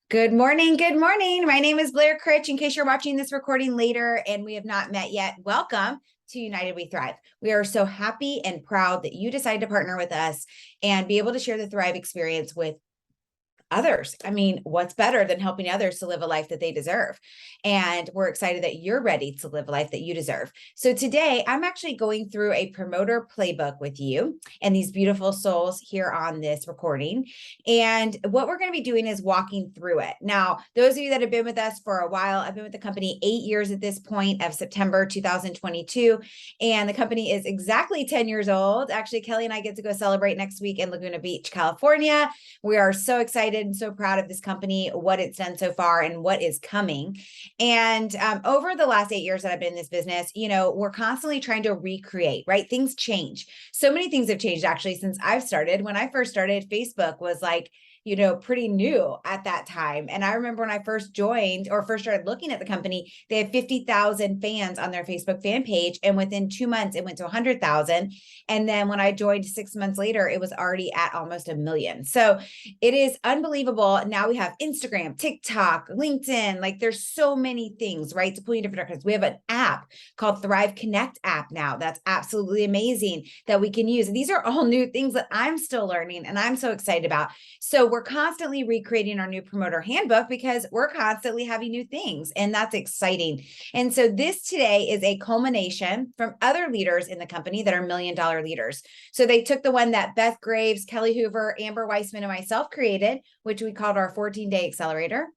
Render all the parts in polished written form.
Good morning. Good morning. My name is Blair Critch. In case you're watching this recording later and we have not met yet, welcome to United We Thrive. We are so happy and proud that you decided to partner with us and be able to share the Thrive experience with others. I mean, what's better than helping others to live a life that they deserve? And we're excited that you're ready to live a life that you deserve. So today I'm actually going through a promoter playbook with you and these beautiful souls here on this recording. And what we're going to be doing is walking through it. Now, those of you that have been with us for a while, I've been with the company 8 years at this point of September 2022. And the company is exactly 10 years old. Actually, Kelly and I get to go celebrate next week in Laguna Beach, California. We are so excited and so proud of this company, what it's done so far and what is coming. And over the last 8 years that I've been in this business, we're constantly trying to recreate, right? Things change. So many things have changed actually since I've started. When I first started, Facebook was like, pretty new at that time. And I remember when I first joined or first started looking at the company, they had 50,000 fans on their Facebook fan page. And within 2 months, it went to 100,000. And then when I joined 6 months later, it was already at almost 1 million. So it is unbelievable. Now we have Instagram, TikTok, LinkedIn, like there's so many things, right? To pull you in different directions. We have an app called Thrive Connect app now. That's absolutely amazing that we can use. And these are all new things that I'm still learning and I'm so excited about. So we're constantly recreating our new promoter handbook because we're constantly having new things and that's exciting. And so this today is a culmination from other leaders in the company that are $1 million leaders. So they took the one that Beth Graves, Kelly Hoover, Amber Weissman, and myself created, which we called our 14-day accelerator.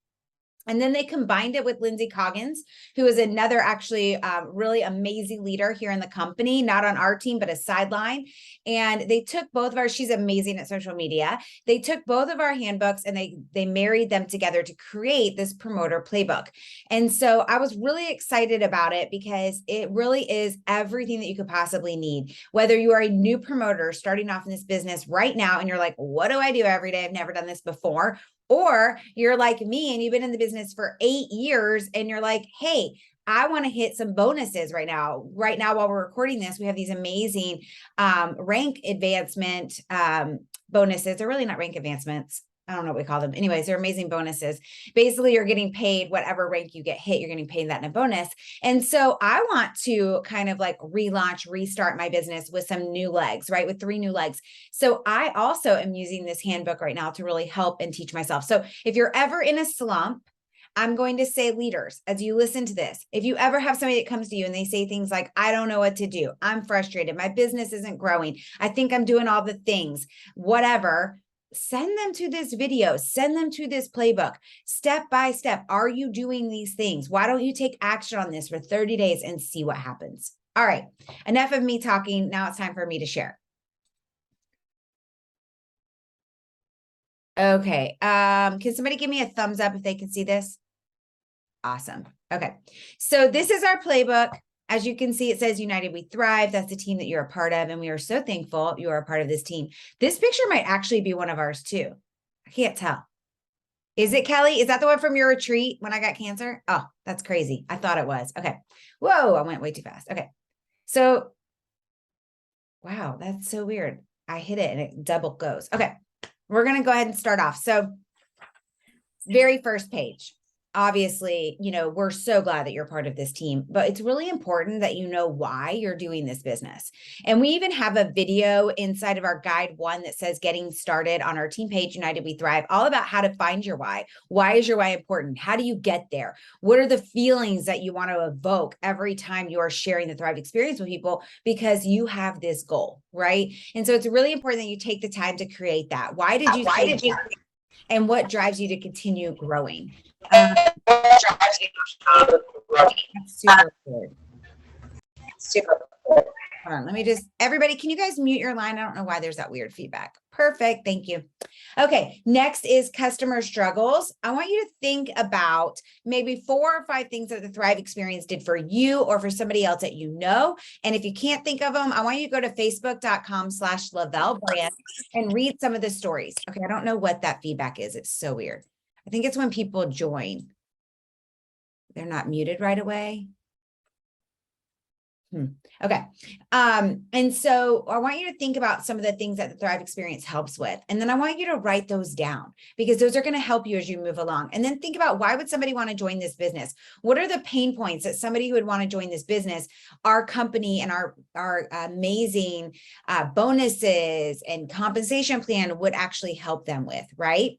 And then they combined it with Lindsay Coggins, who is another actually really amazing leader here in the company, not on our team, but a sideline. And they took both of our, she's amazing at social media. They took both of our handbooks and they married them together to create this promoter playbook. And so I was really excited about it because it really is everything that you could possibly need. Whether you are a new promoter starting off in this business right now, and you're like, what do I do every day? I've never done this before. Or you're like me and you've been in the business for 8 years and you're like, hey, I want to hit some bonuses right now. Right now, while we're recording this, we have these amazing rank advancement bonuses. They're really not rank advancements. I don't know what we call them. Anyways, they're amazing bonuses. Basically, you're getting paid whatever rank you get hit, you're getting paid that in a bonus. And so I want to kind of like relaunch, restart my business with some new legs, right? With 3 new legs. So I also am using this handbook right now to really help and teach myself. So if you're ever in a slump, I'm going to say leaders, as you listen to this, if you ever have somebody that comes to you and they say things like, I don't know what to do. I'm frustrated. My business isn't growing. I think I'm doing all the things, whatever. Send them to this video, send them to this playbook, step by step. Are you doing these things? Why don't you take action on this for 30 days and see what happens? All right, enough of me talking. Now it's time for me to share. Okay, can somebody give me a thumbs up if they can see this? Awesome. Okay, so this is our playbook. As you can see, it says United We Thrive. That's the team that you're a part of. And we are so thankful you are a part of this team. This picture might actually be one of ours too. I can't tell. Is it, Kelly? Is that the one from your retreat when I got cancer? Oh, that's crazy. I thought it was. Okay. Whoa, I went way too fast. Okay. So, wow, that's so weird. I hit it and it double goes. Okay. We're going to go ahead and start off. So, very first page. Obviously, we're so glad that you're part of this team, but it's really important that you know why you're doing this business. And we even have a video inside of our guide 1 that says getting started on our team page, United We Thrive, all about how to find your why. Why is your why important? How do you get there? What are the feelings that you want to evoke every time you are sharing the Thrive experience with people because you have this goal, right? And so it's really important that you take the time to create that. Why did you and what drives you to continue growing? Super good. Super good. Hold on, let me just, everybody, can you guys mute your line? I don't know why there's that weird feedback. Perfect. Thank you. Okay. Next is customer struggles. I want you to think about maybe 4 or 5 things that the Thrive experience did for you or for somebody else that you know. And if you can't think of them, I want you to go to facebook.com/Lavelle Brand and read some of the stories. Okay. I don't know what that feedback is. It's so weird. I think it's when people join. They're not muted right away. Okay. And so I want you to think about some of the things that the Thrive experience helps with. And then I want you to write those down because those are going to help you as you move along. And then think about, why would somebody want to join this business? What are the pain points that somebody who would want to join this business, our company and our amazing bonuses and compensation plan would actually help them with, right?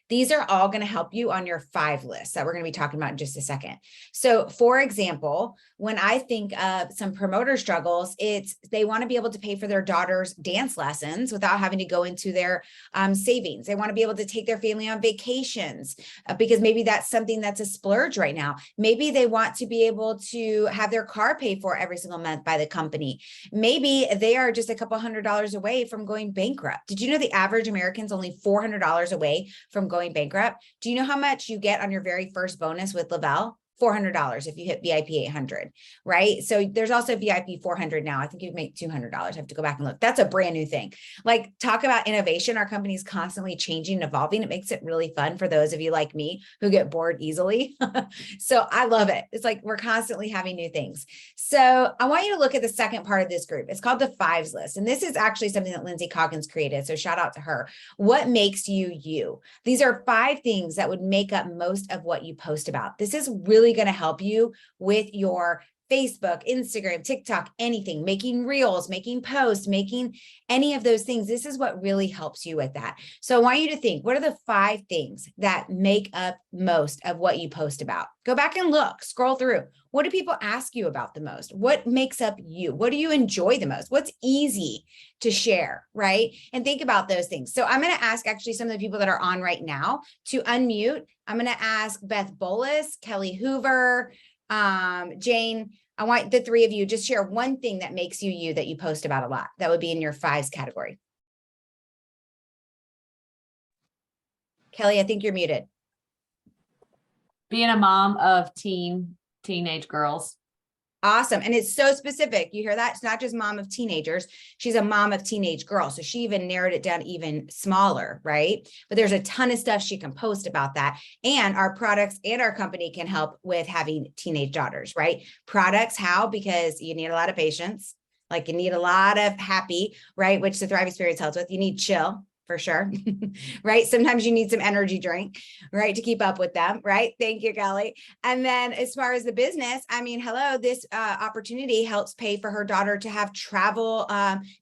These are all going to help you on your 5 list that we're going to be talking about in just a second. So for example, when I think of some promoter struggles, it's they want to be able to pay for their daughter's dance lessons without having to go into their savings. They want to be able to take their family on vacations because maybe that's something that's a splurge right now. Maybe they want to be able to have their car paid for every single month by the company. Maybe they are just a couple $100 away from going bankrupt. Did you know the average American's only $400 away from going bankrupt? Do you know how much you get on your very first bonus with Lavelle? $400 if you hit VIP 800, right? So there's also VIP 400 now. I think you make $200. I have to go back and look. That's a brand new thing. Like, talk about innovation. Our company is constantly changing and evolving. It makes it really fun for those of you like me who get bored easily. So I love it. It's like we're constantly having new things. So I want you to look at the second part of this group. It's called the 5s list. And this is actually something that Lindsay Coggins created. So shout out to her. What makes you you? These are 5 things that would make up most of what you post about. This is really going to help you with your Facebook, Instagram, TikTok, anything, making reels, making posts, making any of those things. This is what really helps you with that. So I want you to think, what are the 5 things that make up most of what you post about? Go back and look, scroll through. What do people ask you about the most? What makes up you? What do you enjoy the most? What's easy to share, right? And think about those things. So I'm going to ask actually some of the people that are on right now to unmute. I'm going to ask Beth Bolus, Kelly Hoover, Jane. I want the 3 of you just share one thing that makes you you that you post about a lot. That would be in your 5s category. Kelly, I think you're muted. Being a mom of teenage girls. Awesome. And it's so specific. You hear that? It's not just mom of teenagers. She's a mom of teenage girls. So she even narrowed it down even smaller, right? But there's a ton of stuff she can post about that. And our products and our company can help with having teenage daughters, right? Products, how? Because you need a lot of patience. Like, you need a lot of happy, right? Which the Thrive experience helps with. You need chill. For sure, right? Sometimes you need some energy drink, right? To keep up with them, right? Thank you, Kelly. And then as far as the business, I mean, hello, this opportunity helps pay for her daughter to have travel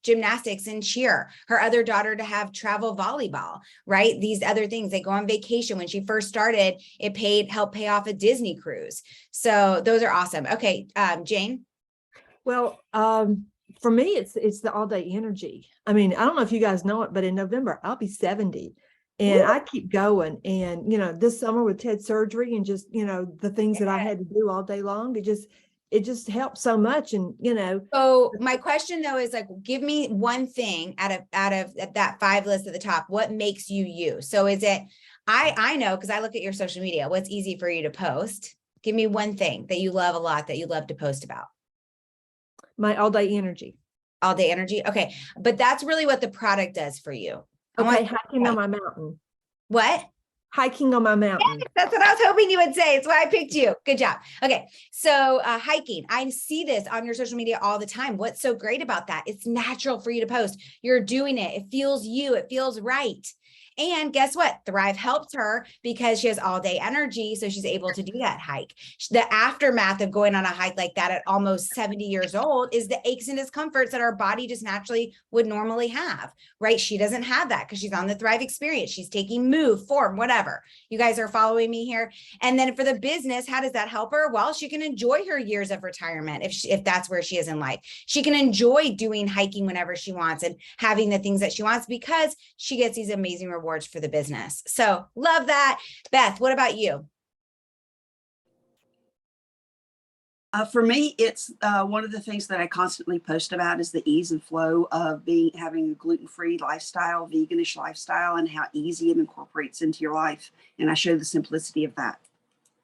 gymnastics and cheer, her other daughter to have travel volleyball, right? These other things, they go on vacation. When she first started, it helped pay off a Disney cruise. So those are awesome. Okay, Jane. Well, for me, it's the all day energy. I mean, I don't know if you guys know it, but in November, I'll be 70 and I keep going. And, this summer with Ted's surgery and just, the things that I had to do all day long, it just helped so much. And, So my question though is like, give me one thing out of that 5 list at the top. What makes you you? So is it, I know, because I look at your social media, what's easy for you to post? Give me one thing that you love a lot that you love to post about. my all day energy. All day energy. Okay. But that's really what the product does for you. Okay. Hiking on my mountain. What? Hiking on my mountain. Yes, that's what I was hoping you would say. It's why I picked you. Good job. Okay. So hiking, I see this on your social media all the time. What's so great about that? It's natural for you to post. You're doing it. It feels you. It feels right. And guess what? Thrive helps her because she has all day energy. So she's able to do that hike. The aftermath of going on a hike like that at almost 70 years old is the aches and discomforts that our body just naturally would normally have, right? She doesn't have that because she's on the Thrive experience. She's taking move, form, whatever. You guys are following me here. And then for the business, how does that help her? Well, she can enjoy her years of retirement if that's where she is in life. She can enjoy doing hiking whenever she wants and having the things that she wants because she gets these amazing rewards for the business. So love that. Beth, what about you? For me, it's one of the things that I constantly post about is the ease and flow of having a gluten-free lifestyle, veganish lifestyle, and how easy it incorporates into your life. And I show the simplicity of that.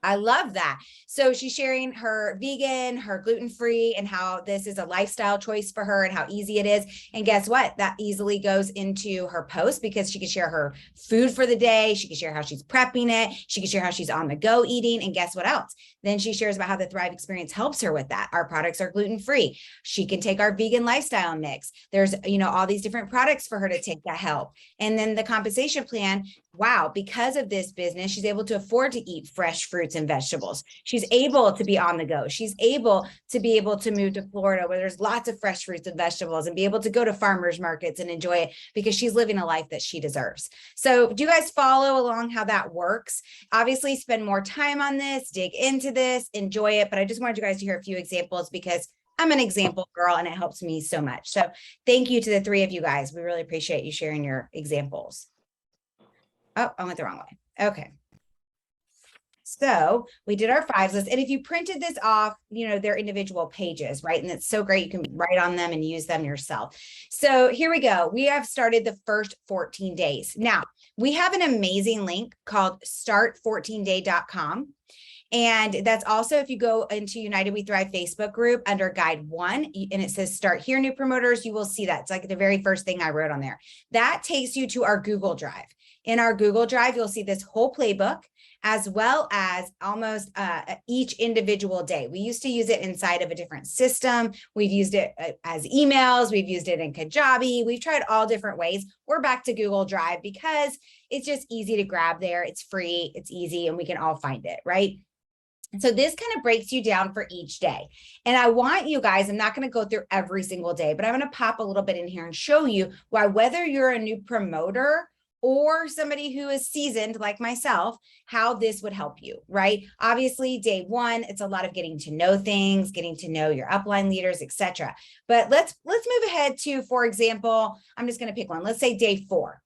I love that. So she's sharing her vegan, her gluten-free, and how this is a lifestyle choice for her and how easy it is. And guess what? That easily goes into her post because she can share her food for the day. She can share how she's prepping it. She can share how she's on the go eating. And guess what else? Then she shares about how the Thrive experience helps her with that. Our products are gluten-free. She can take our vegan lifestyle mix. There's, all these different products for her to take that help. And then the compensation plan, wow, because of this business, she's able to afford to eat fresh fruits and vegetables. She's able to be on the go. She's able to move to Florida where there's lots of fresh fruits and vegetables and be able to go to farmers markets and enjoy it because she's living a life that she deserves. So do you guys follow along how that works? Obviously, spend more time on this, dig into this, enjoy it. But I just wanted you guys to hear a few examples because I'm an example girl and it helps me so much. So thank you to the three of you guys. We really appreciate you sharing your examples. Oh, I went the wrong way. Okay. So we did our fives list. And if you printed this off, they're individual pages, right? And it's so great. You can write on them and use them yourself. So here we go. We have started the first 14 days. Now we have an amazing link called start14day.com. And that's also, if you go into United We Thrive Facebook group under guide 1, and it says start here, new promoters, you will see that. It's like the very first thing I wrote on there. That takes you to our Google Drive. In our Google Drive, you'll see this whole playbook, as well as almost each individual day. We used to use it inside of a different system. We've used it as emails. We've used it in Kajabi. We've tried all different ways. We're back to Google Drive because it's just easy to grab there. It's free, it's easy, and we can all find it, right? So this kind of breaks you down for each day. And I want you guys, I'm not going to go through every single day, but I'm going to pop a little bit in here and show you why, whether you're a new promoter or somebody who is seasoned like myself, how this would help you, right? Obviously, day 1, it's a lot of getting to know things, getting to know your upline leaders, etc. But let's move ahead to, for example, I'm just going to pick one. Let's say day 4.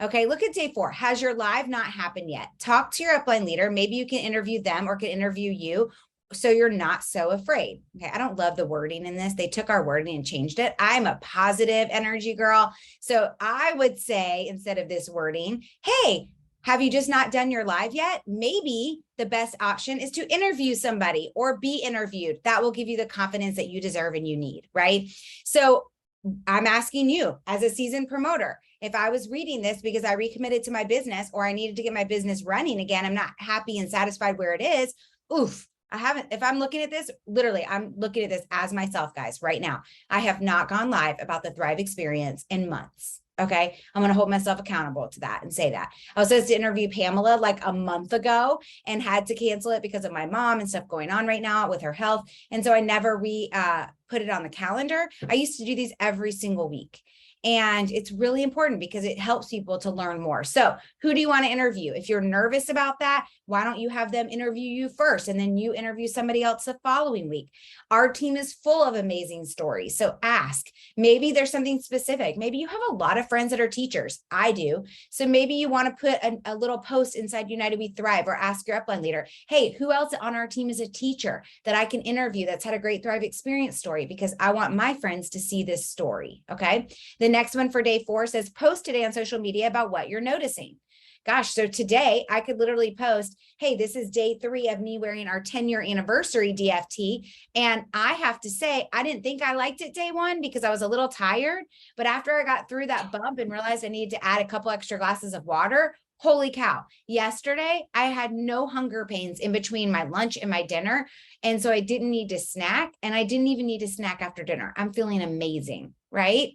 Okay, look at day 4. Has your live not happened yet? Talk to your upline leader. Maybe you can interview them or can interview you so you're not so afraid. Okay, I don't love the wording in this. They took our wording and changed it. I'm a positive energy girl. So I would say, instead of this wording, hey, have you just not done your live yet? Maybe the best option is to interview somebody or be interviewed. That will give you the confidence that you deserve and you need, right? So I'm asking you as a seasoned promoter, if I was reading this because I recommitted to my business or I needed to get my business running again, I'm not happy and satisfied where it is. Oof, I haven't, if I'm looking at this, literally, I'm looking at this as myself, guys, right now. I have not gone live about the Thrive experience in months. Okay. I'm going to hold myself accountable to that and say that. I was supposed to interview Pamela like a month ago and had to cancel it because of my mom and stuff going on right now with her health. And so I never put it on the calendar. I used to do these every single week. And it's really important because it helps people to learn more. So who do you want to interview? If you're nervous about that, why don't you have them interview you first and then you interview somebody else the following week? Our team is full of amazing stories. So ask, maybe there's something specific. Maybe you have a lot of friends that are teachers. I do. So maybe you want to put a little post inside United We Thrive or ask your upline leader, hey, who else on our team is a teacher that I can interview that's had a great Thrive experience story because I want my friends to see this story. Okay. The next one for day 4 says post today on social media about what you're noticing. Gosh, so today I could literally post, hey, this is day 3 of me wearing our 10-year anniversary DFT. And I have to say, I didn't think I liked it day 1 because I was a little tired. But after I got through that bump and realized I needed to add a couple extra glasses of water, holy cow. Yesterday, I had no hunger pains in between my lunch and my dinner. And so I didn't need to snack. And I didn't even need to snack after dinner. I'm feeling amazing, right?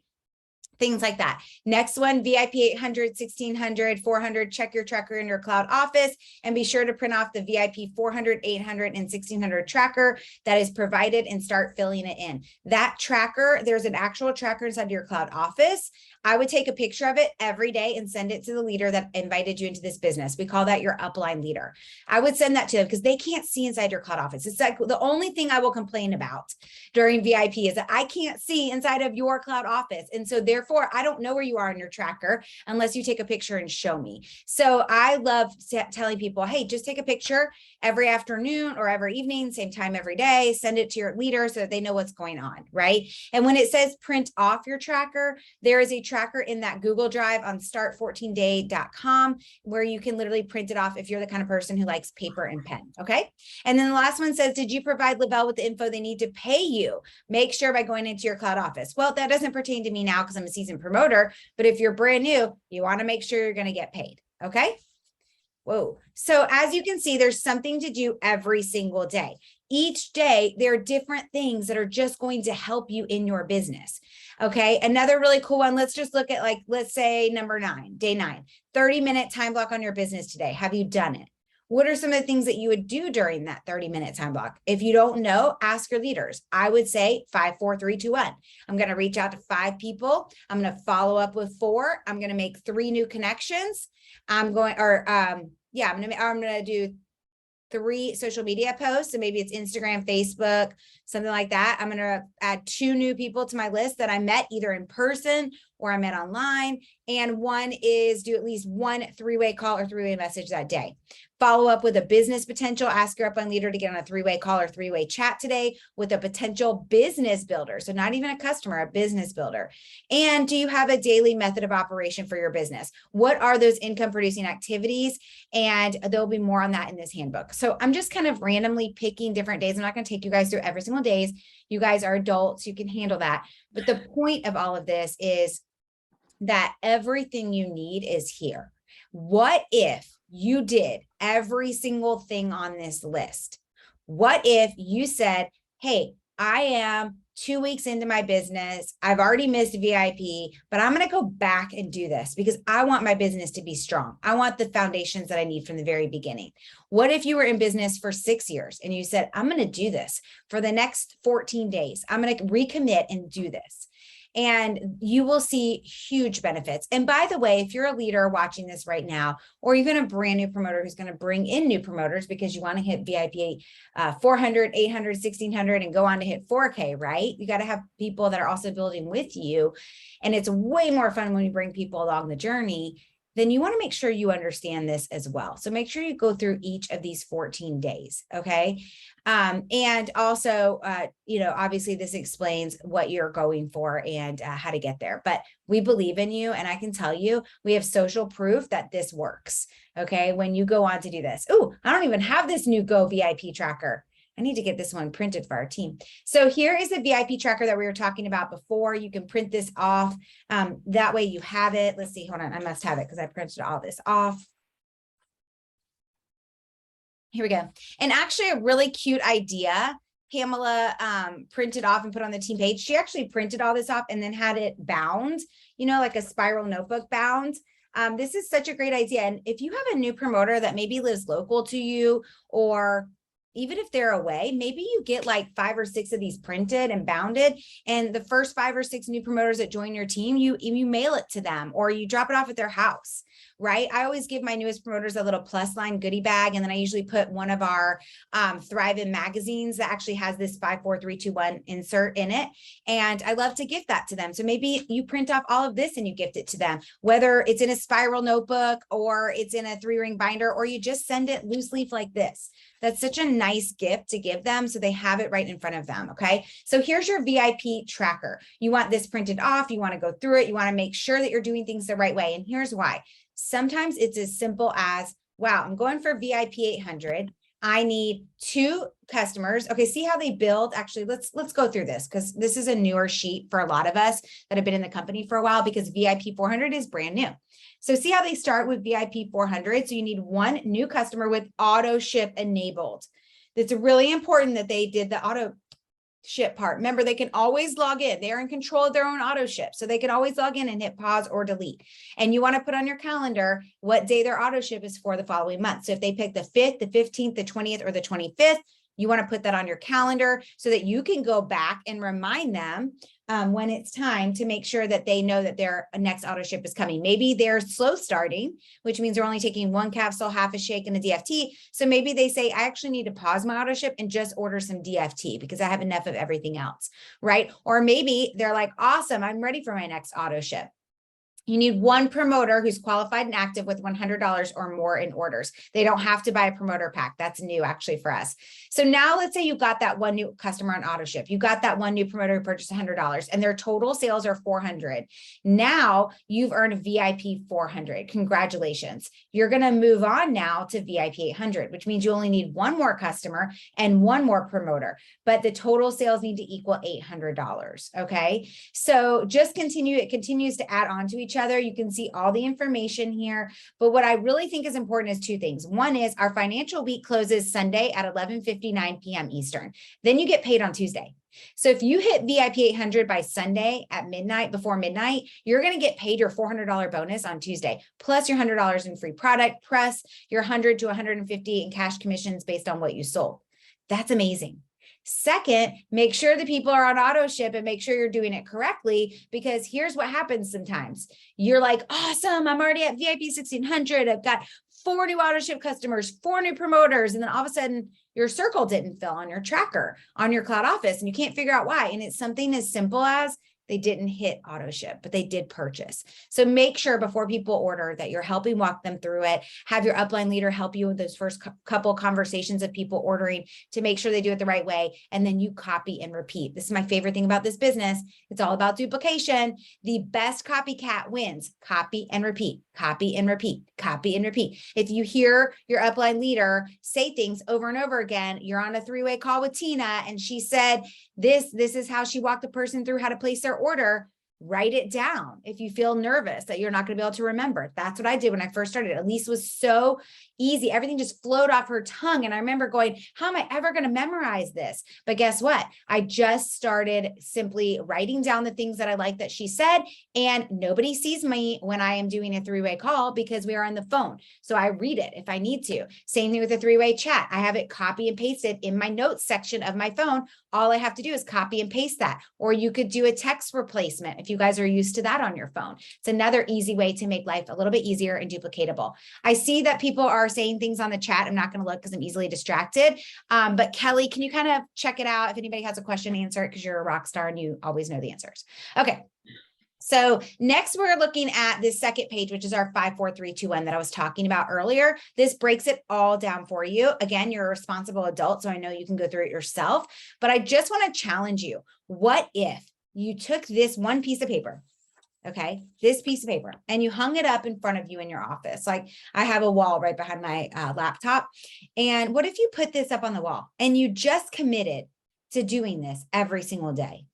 Things like that. Next one, VIP 800, 1600, 400, check your tracker in your cloud office and be sure to print off the VIP 400, 800, and 1600 tracker that is provided and start filling it in. That tracker, there's an actual tracker inside your cloud office. I would take a picture of it every day and send it to the leader that invited you into this business. We call that your upline leader. I would send that to them because they can't see inside your cloud office. It's like the only thing I will complain about during VIP is that I can't see inside of your cloud office. And so therefore, I don't know where you are in your tracker unless you take a picture and show me. So I love telling people, hey, just take a picture every afternoon or every evening, same time every day, send it to your leader so that they know what's going on, right? And when it says print off your tracker, there is a tracker in that Google Drive on start14day.com, where you can literally print it off if you're the kind of person who likes paper and pen. Okay. And then the last one says, did you provide Lavelle with the info they need to pay you? Make sure by going into your cloud office. Well, that doesn't pertain to me now because I'm a seasoned promoter, but if you're brand new, you want to make sure you're going to get paid. Okay. Whoa. So as you can see, there's something to do every single day. Each day, there are different things that are just going to help you in your business. Okay. Another really cool one. Let's just look at, like, let's say number 9, day 9, 30-minute time block on your business today. Have you done it? What are some of the things that you would do during that 30-minute time block? If you don't know, ask your leaders. I would say 5, 4, 3, 2, 1. I'm going to reach out to 5 people. I'm going to follow up with 4. I'm going to make 3 new connections. I'm going to do 3 social media posts. So maybe it's Instagram, Facebook, something like that. I'm going to add 2 new people to my list that I met either in person or I met online. And 1 is do at least 1 3-way call or 3-way message that day. Follow up with a business potential. Ask your upline leader to get on a 3-way call or 3-way chat today with a potential business builder. So not even a customer, a business builder. And do you have a daily method of operation for your business? What are those income producing activities? And there'll be more on that in this handbook. So I'm just kind of randomly picking different days. I'm not going to take you guys through every single day. You guys are adults. You can handle that. But the point of all of this is that everything you need is here. What if you did every single thing on this list? What if you said, hey, I am 2 weeks into my business. I've already missed VIP, but I'm going to go back and do this because I want my business to be strong. I want the foundations that I need from the very beginning. What if you were in business for 6 years and you said, I'm going to do this for the next 14 days. I'm going to recommit and do this. And you will see huge benefits. And by the way, if you're a leader watching this right now, or even a brand new promoter who's going to bring in new promoters because you want to hit VIP 400, 800, 1600 and go on to hit 4K, right? You got to have people that are also building with you. And it's way more fun when you bring people along the journey. Then you want to make sure you understand this as well. So make sure you go through each of these 14 days. Okay. And also, obviously this explains what you're going for and how to get there, but we believe in you. And I can tell you, we have social proof that this works. Okay. When you go on to do this. Oh, I don't even have this new Go VIP tracker. I need to get this one printed for our team. So here is the VIP tracker that we were talking about before. You can print this off. That way you have it. Let's see, hold on. I must have it because I printed all this off. Here we go. And actually a really cute idea. Pamela printed off and put on the team page. She actually printed all this off and then had it bound, like a spiral notebook bound. This is such a great idea. And if you have a new promoter that maybe lives local to you, or even if they're away, maybe you get like 5 or 6 of these printed and bounded. And the first 5 or 6 new promoters that join your team, you mail it to them or you drop it off at their house, right? I always give my newest promoters a little plus line goodie bag. And then I usually put one of our Thrive In magazines that actually has this 5, 4, 3, 2, 1 insert in it. And I love to gift that to them. So maybe you print off all of this and you gift it to them, whether it's in a spiral notebook or it's in a 3-ring binder, or you just send it loose leaf like this. That's such a nice gift to give them so they have it right in front of them, okay? So here's your VIP tracker. You want this printed off, you wanna go through it, you wanna make sure that you're doing things the right way, and here's why. Sometimes it's as simple as, wow, I'm going for VIP 800. I need 2 customers. Okay, see how they build? Actually, let's go through this because this is a newer sheet for a lot of us that have been in the company for a while because VIP 400 is brand new. So see how they start with VIP 400. So you need 1 new customer with auto ship enabled. It's really important that they did the auto ship part. Remember, they can always log in. They're in control of their own auto ship. So they can always log in and hit pause or delete. And you want to put on your calendar what day their auto ship is for the following month. So if they pick the 5th, the 15th, the 20th, or the 25th, you want to put that on your calendar so that you can go back and remind them when it's time to make sure that they know that their next auto ship is coming. Maybe they're slow starting, which means they're only taking 1 capsule, half a shake, and a DFT. So maybe they say, I actually need to pause my auto ship and just order some DFT because I have enough of everything else, right? Or maybe they're like, awesome, I'm ready for my next auto ship. You need one promoter who's qualified and active with $100 or more in orders. They don't have to buy a promoter pack. That's new actually for us. So now let's say you got that one new customer on auto ship. You got that one new promoter who purchased $100 and their total sales are 400. Now you've earned a VIP 400. Congratulations. You're going to move on now to VIP 800, which means you only need one more customer and one more promoter, but the total sales need to equal $800. Okay. So just continue. It continues to add on to each other. You can see all the information here, but what I really think is important is two things. One is our financial week closes Sunday at 11:59 p.m. Eastern. Then you get paid on Tuesday. So if you hit VIP 800 by Sunday at midnight, before midnight, you're going to get paid your $400 bonus on Tuesday, plus your $100 in free product, plus your 100 to 150 in cash commissions based on what you sold. That's amazing. Second, make sure the people are on auto ship and make sure you're doing it correctly, because here's what happens sometimes. You're like, awesome, I'm already at VIP 1600. I've got 4 new auto ship customers, 4 new promoters. And then all of a sudden your circle didn't fill on your tracker, on your cloud office, and you can't figure out why. And it's something as simple as they didn't hit auto ship, but they did purchase. So make sure before people order that you're helping walk them through it. Have your upline leader help you with those first couple conversations of people ordering to make sure they do it the right way. And then you copy and repeat. This is my favorite thing about this business. It's all about duplication. The best copycat wins. Copy and repeat, copy and repeat, copy and repeat. If you hear your upline leader say things over and over again, you're on a 3-way call with Tina and she said, this is how she walked the person through how to place their order. Write it down. If you feel nervous that you're not going to be able to remember, that's what I did when I first started. Elise was so easy. Everything just flowed off her tongue. And I remember going, how am I ever going to memorize this? But guess what? I just started simply writing down the things that I like that she said. And nobody sees me when I am doing a 3-way call because we are on the phone. So I read it if I need to. Same thing with a 3-way chat. I have it copy and pasted in my notes section of my phone. All I have to do is copy and paste that. Or you could do a text replacement if you guys are used to that on your phone. It's another easy way to make life a little bit easier and duplicatable. I see that people are saying things on the chat. I'm not going to look because I'm easily distracted. But Kelly, can you kind of check it out? If anybody has a question, answer it because you're a rock star and you always know the answers. Okay. So next we're looking at this second page, which is our 5, 4, 3, 2, 1 that I was talking about earlier. This breaks it all down for you. Again, you're a responsible adult, so I know you can go through it yourself, but I just want to challenge you. What if you took this one piece of paper, okay, this piece of paper, and you hung it up in front of you in your office? Like I have a wall right behind my laptop. And what if you put this up on the wall and you just committed to doing this every single day?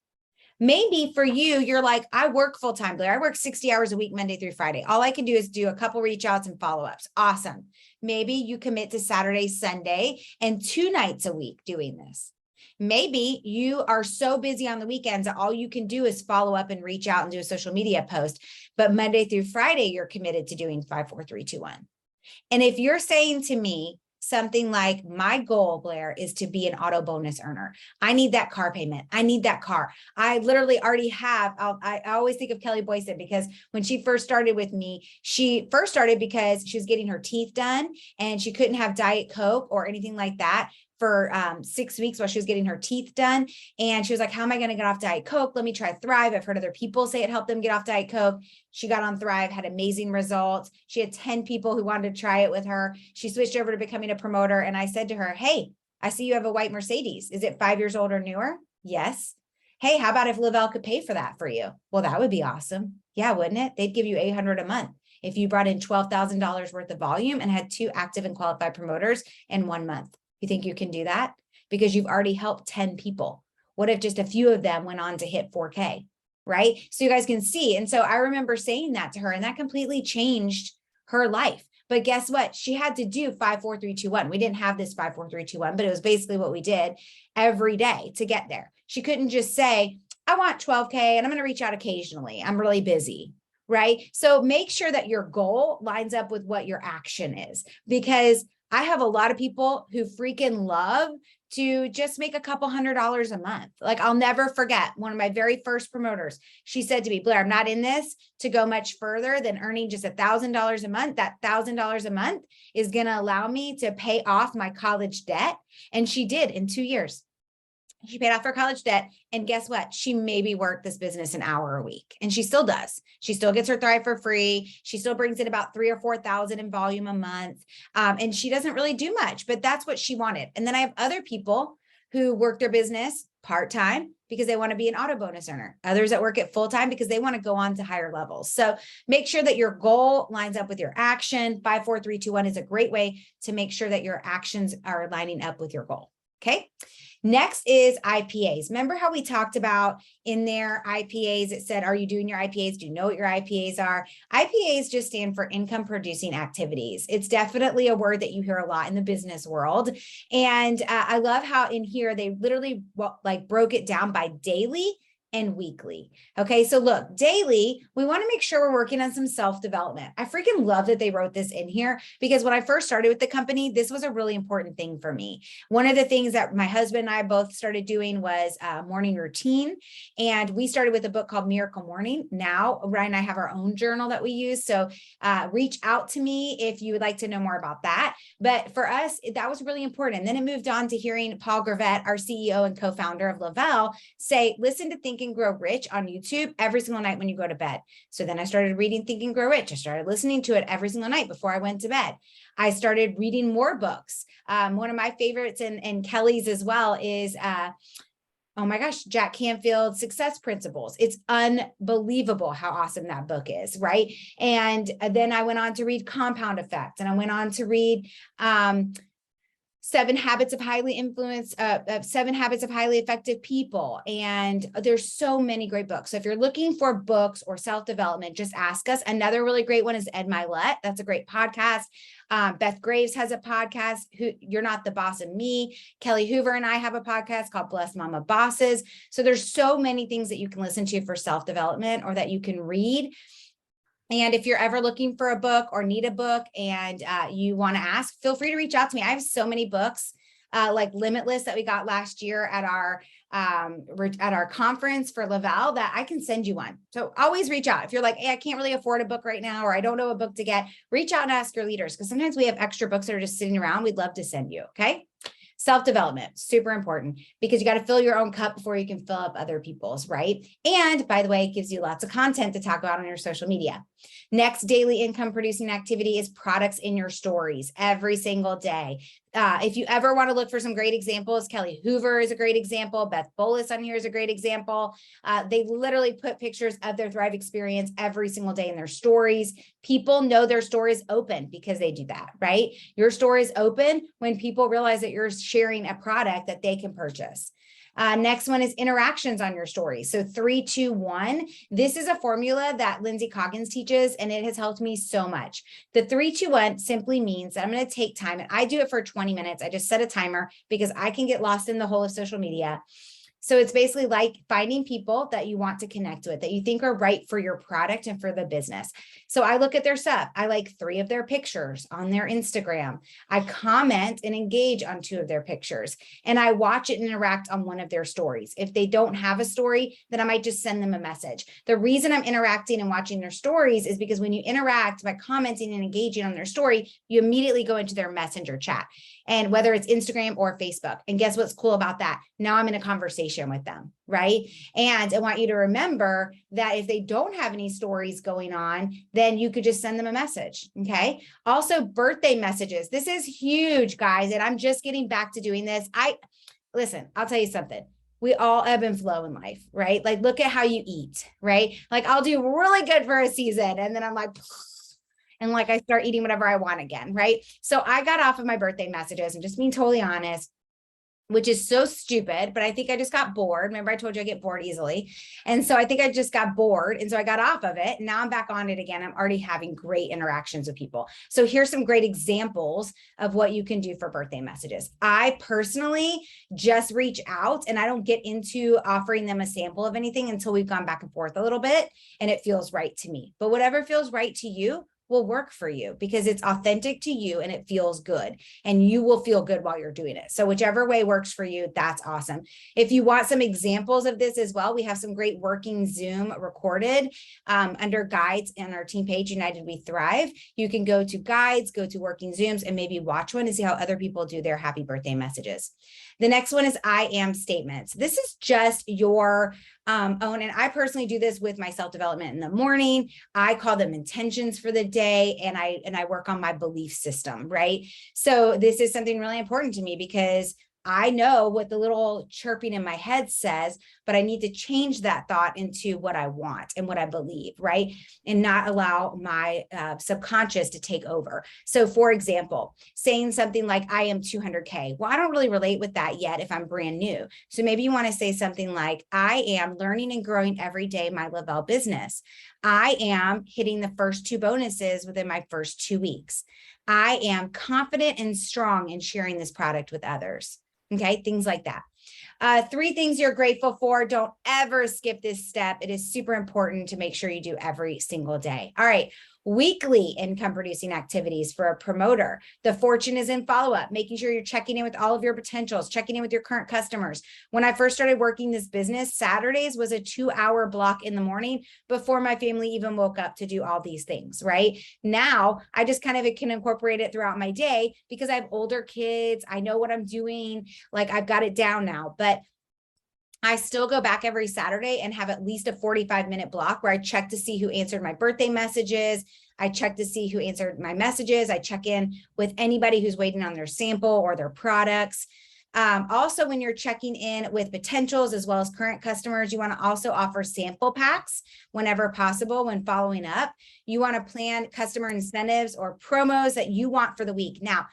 Maybe for you, you're like, I work full-time, Blair. I work 60 hours a week, Monday through Friday. All I can do is do a couple reach outs and follow-ups. Awesome. Maybe you commit to Saturday, Sunday, and 2 nights a week doing this. Maybe you are so busy on the weekends that all you can do is follow up and reach out and do a social media post. But Monday through Friday, you're committed to doing 5, 4, 3, 2, 1. And if you're saying to me, something like, my goal, Blair, is to be an auto bonus earner. I need that car payment. I need that car. I literally already have, I always think of Kelly Boyson because when she first started with me, she first started because she was getting her teeth done and she couldn't have Diet Coke or anything like that for 6 weeks while she was getting her teeth done. And she was like, how am I going to get off Diet Coke? Let me try Thrive. I've heard other people say it helped them get off Diet Coke. She got on Thrive, had amazing results. She had 10 people who wanted to try it with her. She switched over to becoming a promoter. And I said to her, hey, I see you have a white Mercedes. Is it 5 years old or newer? Yes. Hey, how about if Lavelle could pay for that for you? Well, that would be awesome. Yeah, wouldn't it? They'd give you $800 a month if you brought in $12,000 worth of volume and had 2 active and qualified promoters in 1 month. You think you can do that? Because you've already helped 10 people. What if just a few of them went on to hit 4K, right? So you guys can see. And so I remember saying that to her and that completely changed her life. But guess what? She had to do 5, 4, 3, 2, 1. We didn't have this 5, 4, 3, 2, 1, but it was basically what we did every day to get there. She couldn't just say, I want 12K and I'm going to reach out occasionally. I'm really busy. Right? So make sure that your goal lines up with what your action is, because I have a lot of people who freaking love to just make a couple $100 a month. Like I'll never forget one of my very first promoters. She said to me, Blair, I'm not in this to go much further than earning just $1,000 a month. That $1,000 a month is going to allow me to pay off my college debt. And she did in 2 years. She paid off her college debt. And guess what? She maybe worked this business an hour a week, and she still does. She still gets her Thrive for free. She still brings in about 3,000 or 4,000 in volume a month. And she doesn't really do much, but that's what she wanted. And then I have other people who work their business part-time because they want to be an auto bonus earner. Others that work it full-time because they want to go on to higher levels. So make sure that your goal lines up with your action. 5, 4, 3, 2, 1 is a great way to make sure that your actions are lining up with your goal. Okay. Next is IPAs. Remember how we talked about in there IPAs? It said, are you doing your IPAs? Do you know what your IPAs are? IPAs just stand for income producing activities. It's definitely a word that you hear a lot in the business world. And I love how in here, they literally like broke it down by daily and weekly. Okay, so look, daily, we want to make sure we're working on some self-development. I freaking love that they wrote this in here because when I first started with the company, this was a really important thing for me. One of the things that my husband and I both started doing was morning routine. And we started with a book called Miracle Morning. Now, Ryan and I have our own journal that we use. So reach out to me if you would like to know more about that. But for us, that was really important. And then it moved on to hearing Paul Gravett, our CEO and co-founder of Lavelle, say, listen to Think and Grow Rich on YouTube every single night when you go to bed. So then I started reading Think and Grow Rich. I started listening to it every single night before I went to bed. I started reading more books. One of my favorites and Kelly's as well is, oh my gosh, Jack Canfield's Success Principles. It's unbelievable how awesome that book is, right? And then I went on to read Compound Effect, and I went on to read 7 Habits of Highly Effective People. And there's so many great books. So if you're looking for books or self-development, just ask us. Another really great one is Ed Milet. That's a great podcast. Beth Graves has a podcast, You're Not the Boss of Me. Kelly Hoover and I have a podcast called Bless Mama Bosses. So there's so many things that you can listen to for self-development or that you can read. And if you're ever looking for a book or need a book and you want to ask, feel free to reach out to me. I have so many books like Limitless that we got last year at our conference for Lavelle that I can send you one. So always reach out. If you're like, hey, I can't really afford a book right now, or I don't know a book to get, reach out and ask your leaders, because sometimes we have extra books that are just sitting around. We'd love to send you. Okay. Self-development, super important, because you got to fill your own cup before you can fill up other people's, right? And by the way, it gives you lots of content to talk about on your social media. Next daily income producing activity is products in your stories every single day. If you ever want to look for some great examples, Kelly Hoover is a great example. Beth Bolus on here is a great example. They literally put pictures of their Thrive experience every single day in their stories. People know their stories open because they do that, right? Your story is open when people realize that you're sharing a product that they can purchase. Next one is interactions on your story. So 3, 2, 1. This is a formula that Lindsay Coggins teaches, and it has helped me so much. The 3, 2, 1 simply means that I'm going to take time, and I do it for 20 minutes. I just set a timer because I can get lost in the whole of social media. So it's basically like finding people that you want to connect with, that you think are right for your product and for the business. So I look at their stuff. I like 3 of their pictures on their Instagram. I comment and engage on 2 of their pictures, and I watch it and interact on 1 of their stories. If they don't have a story, then I might just send them a message. The reason I'm interacting and watching their stories is because when you interact by commenting and engaging on their story, you immediately go into their messenger chat, and whether it's Instagram or Facebook. And guess what's cool about that? Now I'm in a conversation with them, right? And I want you to remember that if they don't have any stories going on, then you could just send them a message, okay? Also, birthday messages. This is huge, guys, and I'm just getting back to doing this. Listen, I'll tell you something. We all ebb and flow in life, right? Like, look at how you eat, right? Like, I'll do really good for a season, and then I'm like, and like I start eating whatever I want again, right? So I got off of my birthday messages, and just being totally honest, which is so stupid, but I think I just got bored. Remember, I told you I get bored easily. And so I think I just got bored. And so I got off of it. And now I'm back on it again. I'm already having great interactions with people. So here's some great examples of what you can do for birthday messages. I personally just reach out, and I don't get into offering them a sample of anything until we've gone back and forth a little bit and it feels right to me. But whatever feels right to you, will work for you because it's authentic to you and it feels good, and you will feel good while you're doing it. So whichever way works for you, that's awesome. If you want some examples of this as well, we have some great working Zoom recorded under guides on our team page, United We Thrive. You can go to guides, go to working Zooms, and maybe watch one and see how other people do their happy birthday messages. The next one is I am statements. This is just your own, and I personally do this with my self-development in the morning. I call them intentions for the day, and I work on my belief system, right? So this is something really important to me because I know what the little chirping in my head says, but I need to change that thought into what I want and what I believe, right? And not allow my subconscious to take over. So for example, saying something like, I am 200K. Well, I don't really relate with that yet if I'm brand new. So maybe you want to say something like, I am learning and growing every day my Lavelle business. I am hitting the first 2 bonuses within my first 2 weeks. I am confident and strong in sharing this product with others. Okay, things like that. 3 things you're grateful for. Don't ever skip this step. It is super important to make sure you do every single day. All right. Weekly income producing activities for a promoter. The fortune is in follow-up, making sure you're checking in with all of your potentials, checking in with your current customers. When I first started working this business, Saturdays was a 2-hour block in the morning before my family even woke up to do all these things, right? Now, I just kind of can incorporate it throughout my day because I have older kids. I know what I'm doing. Like I've got it down now, but I still go back every Saturday and have at least a 45-minute block where I check to see who answered my birthday messages. I check to see who answered my messages. I check in with anybody who's waiting on their sample or their products. Also, when you're checking in with potentials as well as current customers, you want to also offer sample packs whenever possible when following up. You want to plan customer incentives or promos that you want for the week. Now,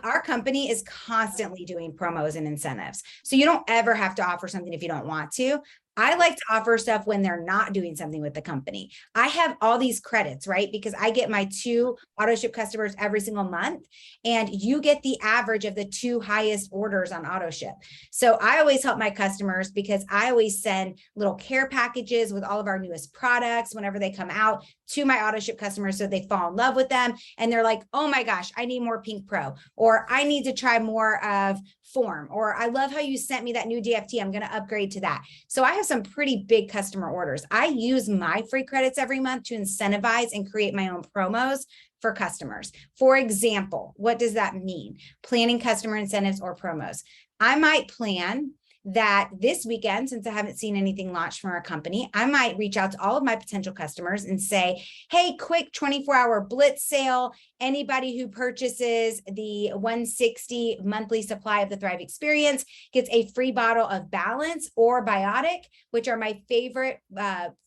our company is constantly doing promos and incentives. So you don't ever have to offer something if you don't want to. I like to offer stuff when they're not doing something with the company. I have all these credits, right? Because I get my 2 auto ship customers every single month, and you get the average of the 2 highest orders on auto ship. So I always help my customers because I always send little care packages with all of our newest products whenever they come out to my auto ship customers so they fall in love with them. And they're like, oh my gosh, I need more Pink Pro, or I need to try more of Form, or I love how you sent me that new DFT. I'm going to upgrade to that. So I have some pretty big customer orders. I use my free credits every month to incentivize and create my own promos for customers. For example, what does that mean? Planning customer incentives or promos. I might plan that this weekend, since I haven't seen anything launched from our company, I might reach out to all of my potential customers and say, hey, quick 24-hour blitz sale. Anybody who purchases the 160 monthly supply of the Thrive Experience gets a free bottle of Balance or Biotic, which are my favorite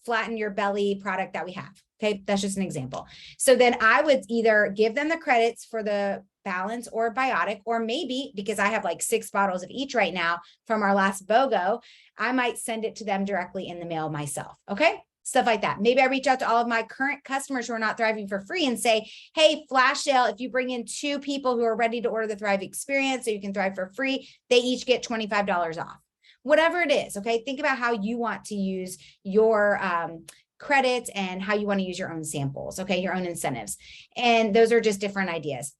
flatten your belly product that we have. Okay, that's just an example. So then I would either give them the credits for the Balance or Biotic, or maybe because I have like 6 bottles of each right now from our last BOGO, I might send it to them directly in the mail myself. Okay, stuff like that. Maybe I reach out to all of my current customers who are not thriving for free and say, hey, flash sale, if you bring in 2 people who are ready to order the Thrive Experience so you can thrive for free, they each get $25 off. Whatever it is, okay? Think about how you want to use your credits and how you want to use your own samples, okay? Your own incentives. And those are just different ideas.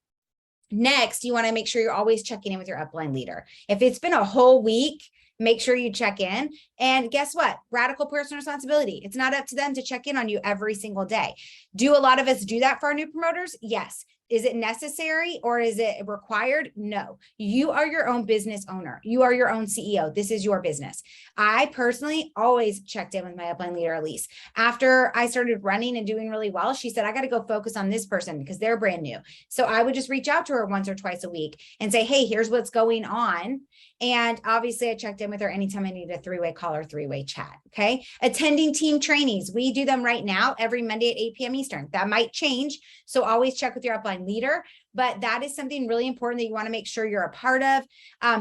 Next, you want to make sure you're always checking in with your upline leader. If it's been a whole week, make sure you check in. And guess what? Radical personal responsibility. It's not up to them to check in on you every single day. Do a lot of us do that for our new promoters? Yes. Is it necessary or is it required? No. You are your own business owner. You are your own CEO. This is your business. I personally always checked in with my upline leader, Elise. After I started running and doing really well, she said, I got to go focus on this person because they're brand new. So I would just reach out to her once or twice a week and say, hey, here's what's going on. And obviously I checked in with her anytime I needed a 3-way call or 3-way chat. Okay. Attending team trainings. We do them right now every Monday at 8 p.m. Eastern. That might change. So always check with your upline leader. but that is something really important that you want to make sure you're a part of.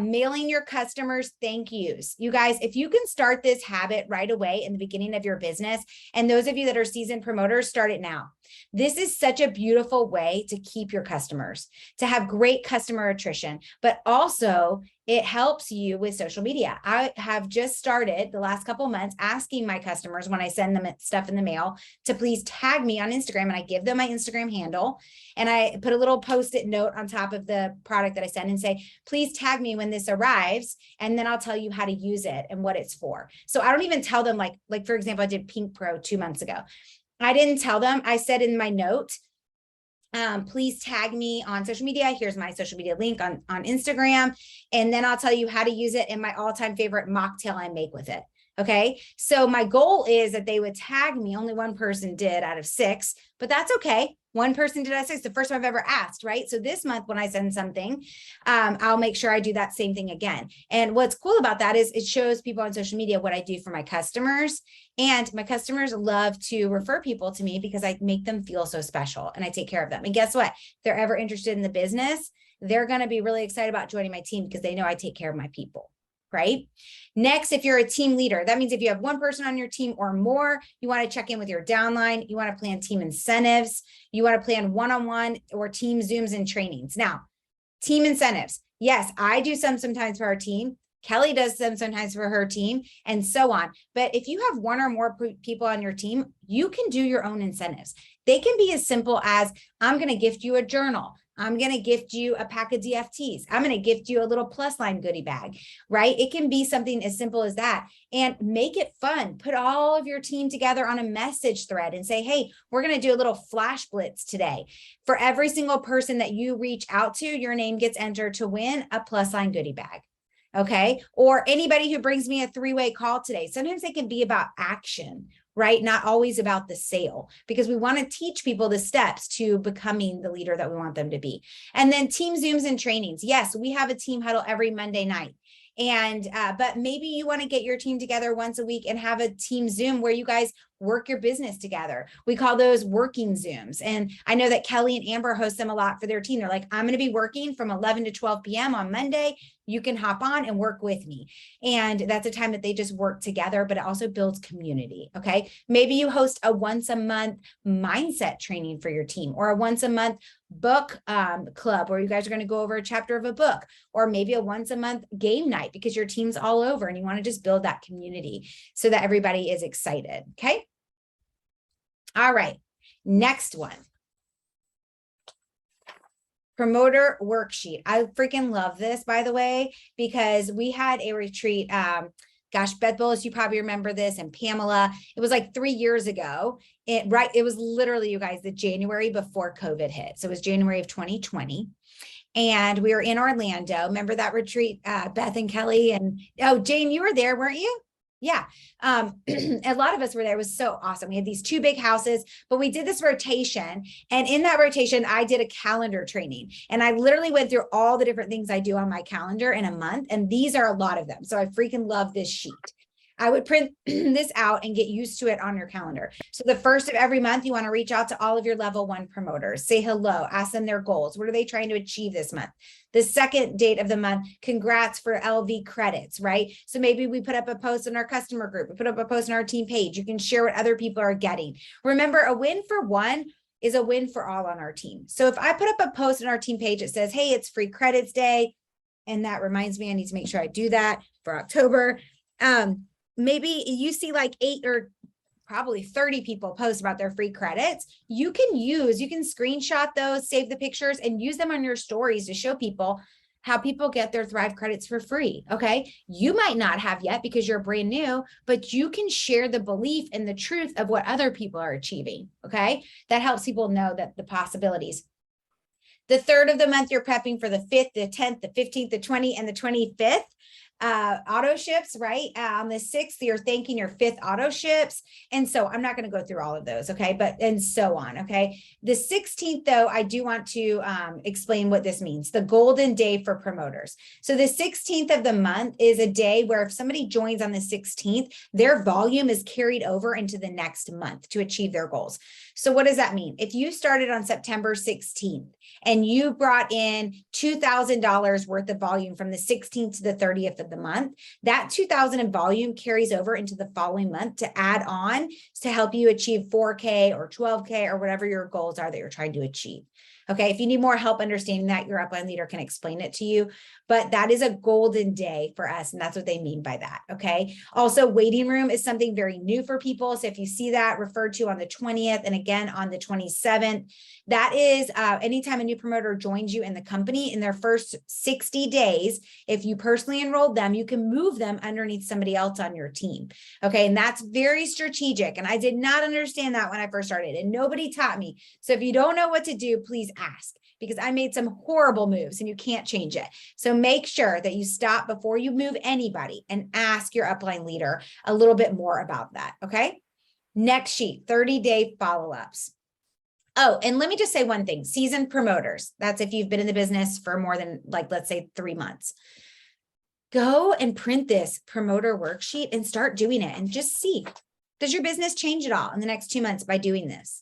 Mailing your customers thank yous. You guys, if you can start this habit right away in the beginning of your business, and those of you that are seasoned promoters, start it now. This is such a beautiful way to keep your customers, to have great customer attrition, but also it helps you with social media. I have just started the last couple months asking my customers when I send them stuff in the mail to please tag me on Instagram, and I give them my Instagram handle, and I put a little post-it note on top of the product that I send and say, please tag me when this arrives, and then I'll tell you how to use it and what it's for. So I don't even tell them, like for example, I did Pink Pro 2 months ago. I didn't tell them. I said in my note, please tag me on social media. Here's my social media link on Instagram. And then I'll tell you how to use it and my all-time favorite mocktail I make with it. Okay. So my goal is that they would tag me. Only one person did out of 6, but that's okay. One person did out of 6, the first time I've ever asked, right? So this month when I send something, I'll make sure I do that same thing again. And what's cool about that is it shows people on social media what I do for my customers. And my customers love to refer people to me because I make them feel so special and I take care of them. And guess what? If they're ever interested in the business, they're going to be really excited about joining my team because they know I take care of my people. Right? Next, if you're a team leader, that means if you have one person on your team or more, you want to check in with your downline. You want to plan team incentives. You want to plan one-on-one or team Zooms and trainings. Now, team incentives. Yes, I do some sometimes for our team. Kelly does some sometimes for her team and so on. But if you have one or more people on your team, you can do your own incentives. They can be as simple as, I'm going to gift you a journal. I'm going to gift you a pack of DFTs. I'm going to gift you a little plus line goodie bag, right? It can be something as simple as that, and make it fun. Put all of your team together on a message thread and say, hey, we're going to do a little flash blitz today. For every single person that you reach out to, your name gets entered to win a plus line goodie bag. Okay. Or anybody who brings me a 3-way call today. Sometimes they can be about action, right? Not always about the sale, because we want to teach people the steps to becoming the leader that we want them to be. And then team Zooms and trainings. Yes, we have a team huddle every Monday night. And, but maybe you want to get your team together once a week and have a team Zoom where you guys work your business together. We call those working Zooms. And I know that Kelly and Amber host them a lot for their team. They're like, I'm going to be working from 11 to 12 p.m. on Monday. You can hop on and work with me. And that's a time that they just work together, but it also builds community. Okay. Maybe you host a once a month mindset training for your team, or a once a month book club where you guys are going to go over a chapter of a book, or maybe a once a month game night because your team's all over and you want to just build that community so that everybody is excited. Okay. All right. Next one. Promoter worksheet. I freaking love this, by the way, because we had a retreat. Gosh, Beth Bullis, you probably remember this, and Pamela. It was like 3 years ago. It was literally, you guys, the January before COVID hit. So it was January of 2020. And we were in Orlando. Remember that retreat, Beth and Kelly? And oh, Jane, you were there, weren't you? Yeah. A lot of us were there. It was so awesome. We had these 2 big houses, but we did this rotation. And in that rotation, I did a calendar training, and I literally went through all the different things I do on my calendar in a month. And these are a lot of them. So I freaking love this sheet. I would print this out and get used to it on your calendar. So the first of every month, you want to reach out to all of your level 1 promoters, say hello, ask them their goals. What are they trying to achieve this month? The second date of the month, congrats for LV credits, right? So maybe we put up a post in our customer group, we put up a post on our team page. You can share what other people are getting. Remember, a win for one is a win for all on our team. So if I put up a post on our team page that says, hey, it's free credits day, and that reminds me, I need to make sure I do that for October. Maybe you see like 8 or probably 30 people post about their free credits. You can screenshot those, save the pictures, and use them on your stories to show people how people get their Thrive credits for free. Okay. You might not have yet because you're brand new, but you can share the belief and the truth of what other people are achieving. Okay. That helps people know that the possibilities. The 3rd of the month, you're prepping for the 5th, the 10th, the 15th, the 20th, and the 25th. auto ships, right? On the 6th, you're thanking your 5th auto ships. And so I'm not going to go through all of those. Okay. But, and so on. Okay. The 16th, though, I do want to explain what this means. The golden day for promoters. So the 16th of the month is a day where if somebody joins on the 16th, their volume is carried over into the next month to achieve their goals. So what does that mean? If you started on September 16th and you brought in $2,000 worth of volume from the 16th to the 30th of the month, that 2,000 in volume carries over into the following month to add on to help you achieve 4K or 12K or whatever your goals are that you're trying to achieve. Okay, if you need more help understanding that, your upline leader can explain it to you, but that is a golden day for us, and that's what they mean by that. Okay, also waiting room is something very new for people. So if you see that referred to on the 20th and again on the 27th, that is anytime a new promoter joins you in the company in their first 60 days, if you personally enrolled them, you can move them underneath somebody else on your team. Okay, and that's very strategic. And I did not understand that when I first started, and nobody taught me. So if you don't know what to do, please ask, because I made some horrible moves and you can't change it. So make sure that you stop before you move anybody and ask your upline leader a little bit more about that. Okay. Next sheet, 30-day follow-ups. Oh, and let me just say one thing, seasoned promoters. That's if you've been in the business for more than, like, let's say 3 months. Go and print this promoter worksheet and start doing it and just see, does your business change at all in the next 2 months by doing this?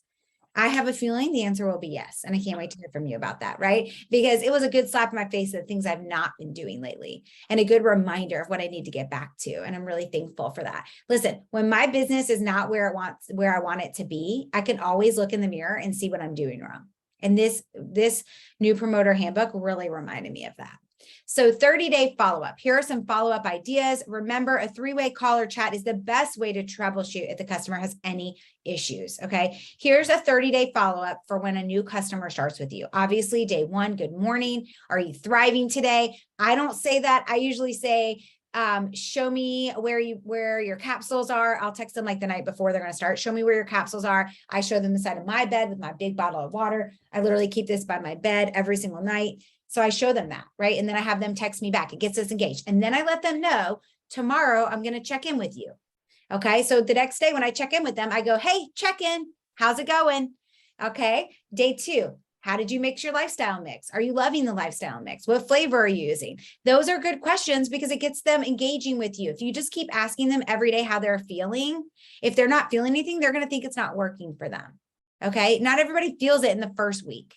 I have a feeling the answer will be yes. And I can't wait to hear from you about that, right? Because it was a good slap in my face of the things I've not been doing lately and a good reminder of what I need to get back to. And I'm really thankful for that. Listen, when my business is not where I want it to be, I can always look in the mirror and see what I'm doing wrong. And this new promoter handbook really reminded me of that. So 30-day follow-up. Here are some follow-up ideas. Remember, a 3-way call or chat is the best way to troubleshoot if the customer has any issues. Okay. Here's a 30-day follow-up for when a new customer starts with you. Obviously, day 1, good morning. Are you thriving today? I don't say that. I usually say, show me where your capsules are. I'll text them like the night before they're going to start. Show me where your capsules are. I show them the side of my bed with my big bottle of water. I literally keep this by my bed every single night. So I show them that, right? And then I have them text me back. It gets us engaged. And then I let them know tomorrow I'm going to check in with you. Okay. So the next day when I check in with them, I go, hey, check in. How's it going? Okay. Day 2. How did you mix your lifestyle mix? Are you loving the lifestyle mix? What flavor are you using? Those are good questions because it gets them engaging with you. If you just keep asking them every day how they're feeling, if they're not feeling anything, they're going to think it's not working for them. Okay. Not everybody feels it in the first week.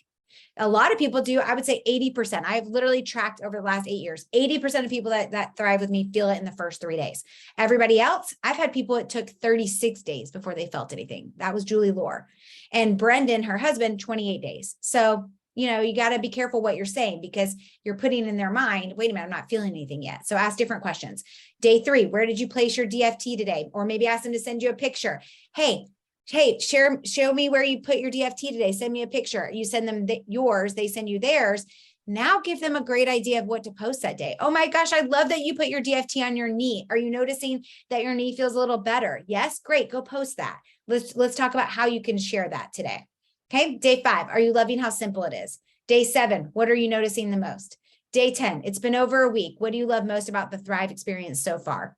A lot of people do. I would say 80%. I've literally tracked over the last 8 years, 80% of people that thrive with me feel it in the first 3 days. Everybody else, I've had people, it took 36 days before they felt anything. That was Julie Lore. And Brendan, her husband, 28 days. So, you got to be careful what you're saying because you're putting in their mind, wait a minute, I'm not feeling anything yet. So ask different questions. Day 3, where did you place your DFT today? Or maybe ask them to send you a picture. Hey, show me where you put your DFT today. Send me a picture. You send them yours, they send you theirs. Now give them a great idea of what to post that day. Oh my gosh, I love that you put your DFT on your knee. Are you noticing that your knee feels a little better? Yes, great. Go post that. Let's talk about how you can share that today. Okay. Day 5, are you loving how simple it is? Day 7, what are you noticing the most? Day 10, it's been over a week. What do you love most about the Thrive experience so far?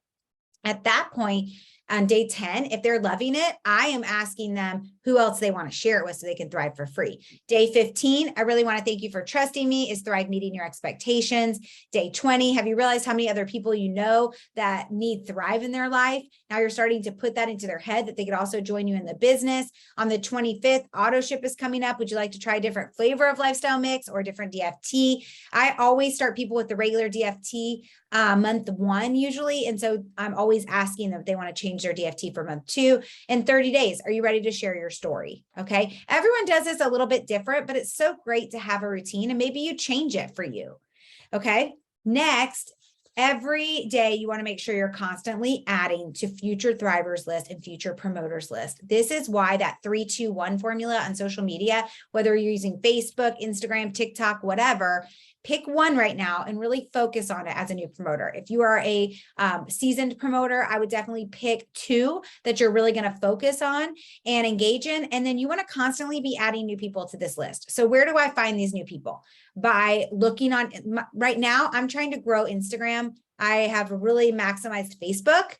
At that point, on day 10, if they're loving it, I am asking them who else they want to share it with so they can thrive for free. Day 15, I really want to thank you for trusting me. Is Thrive meeting your expectations? Day 20, have you realized how many other people you know that need Thrive in their life? Now you're starting to put that into their head that they could also join you in the business. On the 25th, auto ship is coming up. Would you like to try a different flavor of lifestyle mix or a different DFT? I always start people with the regular DFT month 1 usually. And so I'm always asking them if they want to change their DFT for month 2. In 30 days, are you ready to share your story? Okay. Everyone does this a little bit different, but it's so great to have a routine and maybe you change it for you. Okay. Next, every day you want to make sure you're constantly adding to future thrivers list and future promoters list. This is why that 3-2-1 formula on social media, whether you're using Facebook, Instagram, TikTok, whatever, Pick one right now and really focus on it as a new promoter. If you are a seasoned promoter, I would definitely pick 2 that you're really going to focus on and engage in. And then you want to constantly be adding new people to this list. So where do I find these new people? By looking on, right now, I'm trying to grow Instagram. I have really maximized Facebook.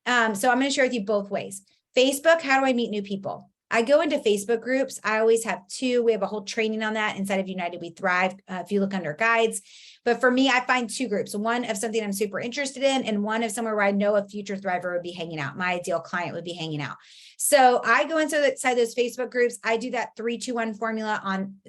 So I'm going to share with you both ways. Facebook, how do I meet new people? I go into Facebook groups. I always have 2. We have a whole training on that inside of United We Thrive. If you look under guides, but for me, I find 2 groups, one of something I'm super interested in and one of somewhere where I know a future thriver would be hanging out. My ideal client would be hanging out. So I go inside those Facebook groups. I do that 3-2-1 formula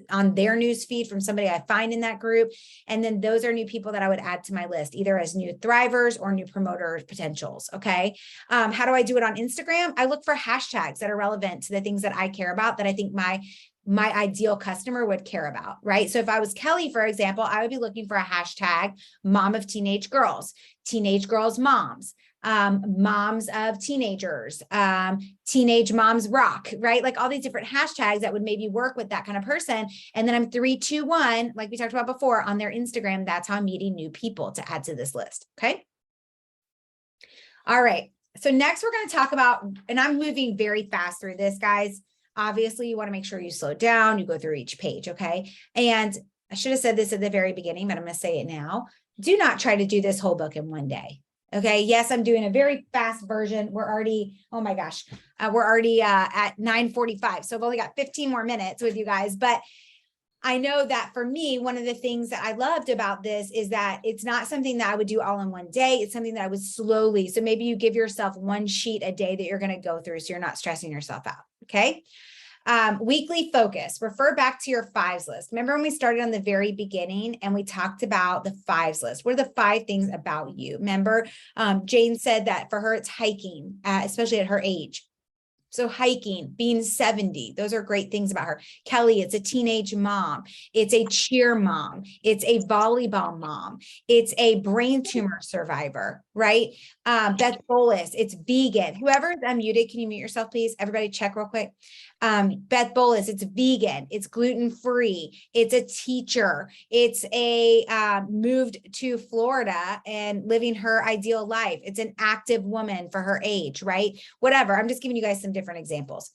on their news feed from somebody I find in that group. And then those are new people that I would add to my list, either as new thrivers or new promoter potentials. Okay. How do I do it on Instagram? I look for hashtags that are relevant to the things that I care about, that I think my ideal customer would care about, right? So if I was Kelly, for example, I would be looking for a hashtag mom of teenage girls moms, moms of teenagers, teenage moms rock, right? Like all these different hashtags that would maybe work with that kind of person. And then I'm 3-2-1, like we talked about before, on their Instagram. That's how I'm meeting new people to add to this list. Okay. All right. So next we're going to talk about, and I'm moving very fast through this, guys. Obviously, you want to make sure you slow down, you go through each page, okay? And I should have said this at the very beginning, but I'm going to say it now. Do not try to do this whole book in one day, okay? Yes, I'm doing a very fast version. We're already, oh my gosh, we're already at 9:45. So I've only got 15 more minutes with you guys, but I know that for me, one of the things that I loved about this is that it's not something that I would do all in one day. It's something that I would slowly. So maybe you give yourself 1 sheet a day that you're going to go through so you're not stressing yourself out. Okay. Weekly focus, refer back to your 5s list. Remember when we started on the very beginning and we talked about the 5s list? What are the 5 things about you? Remember, Jane said that for her, it's hiking, especially at her age. So hiking, being 70, those are great things about her. Kelly, it's a teenage mom. It's a cheer mom. It's a volleyball mom. It's a brain tumor survivor, right? Beth Bolus, it's vegan. Whoever is unmuted, can you mute yourself, please? Everybody check real quick. Beth Bolus, it's vegan. It's gluten-free. It's a teacher. It's a moved to Florida and living her ideal life. It's an active woman for her age, right? Whatever. I'm just giving you guys some different examples.